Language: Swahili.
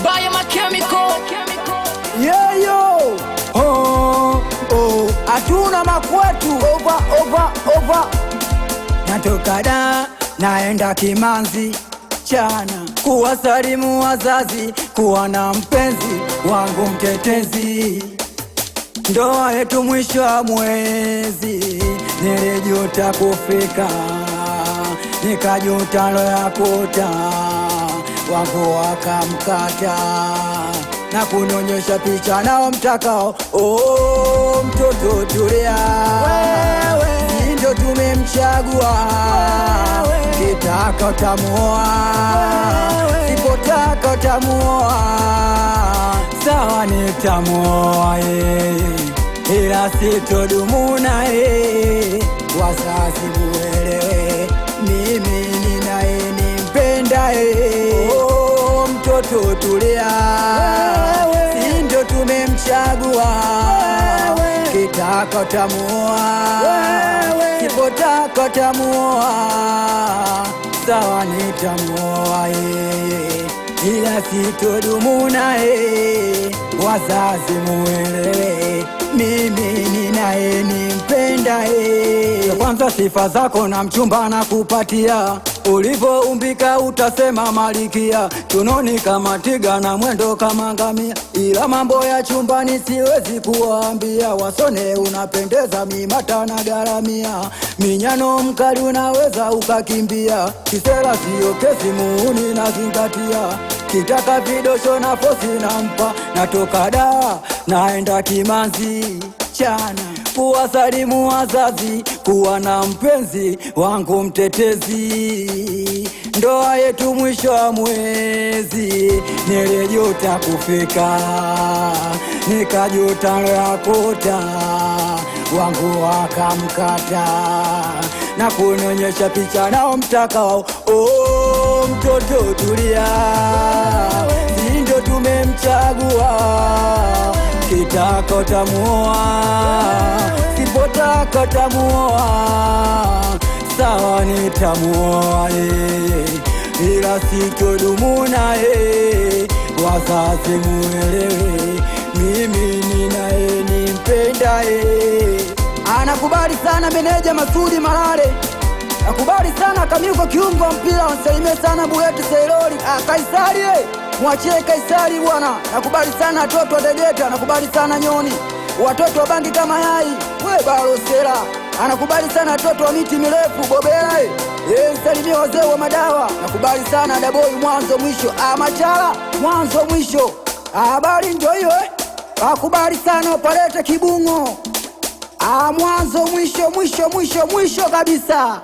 Buy my chemical. Yeah, yo. Oh, oh. Hatuna makwetu. Over. Natoka da, naenda Kimanzi chana, kuwasalimu wazazi, kuwa na mpenzi wangu mtetezi. Ndoa yetu mwisho wa mwezi, nilijuta kufika, nikajuta lo ya kuta, wangu wakamkata na kunonyesha picha nao mtakao. Oh, mtoto tulia, ndo tumemchagua, kitaka utamuoa, sipotaka utamuoa, sawa nitamuoa ila sitodumu naye. Wazazi muelewe, mimi ninaye nimpenda Oh, mtoto tulia, si ndo tumemchagua, kitaka utamuoa, sipotaka utamuoa, sawa nitamuoa ila sitodumu naye. Wazazi muelewe, mimi ninaye nimpenda Kwanza sifa zako na mchumba na kupatia, ulivoumbika utasema malikia, tunoni kama tiga na mwendo kama ngamia, ila mambo ya chumbani siwezi kuwaambia. Wasone unapendeza mimata na garamia, minyano mkali unaweza ukakimbia, kisera siyo kesi muuni na zingatia, kitaka vidosho na fosi nampa. Natoka da, naenda Kimanzi chana, kuwasalimu wazazi, kuwa na mpenzi wangu mtetezi. Ndoa yetu mwisho wa mwezi, nilijuta kufika, nikajuta lo ya kuta, wangu wakamkata na kunonyesha picha nao mtakao. Oh, mtoto tulia, si ndo tumemchagua, kitaka utamuoa, sipotaka utamuoa, sawa nitamuoa ila sitodumu naye. Wazazi muelewe, mimi ninaye nimpenda Anakubali sana meneja Masudi Malale, nakubali sana Kamiko kiungo mpira, wansalimie sana Buleti Sailori. Kaisari mwachie Kaisari bwana. Nakubali sana watoto wa Degeta, nakubali sana Nyoni, watoto wa Bangi kama yai, we Barosela. Anakubali sana watoto wa miti mirefu Bobela salimie wazee wa madawa. Nakubali sana Daboi mwanzo mwisho, Machala mwanzo mwisho, habari ndio hiyo Nakubali sana Opalete Kibungo, mwanzo mwisho kabisa.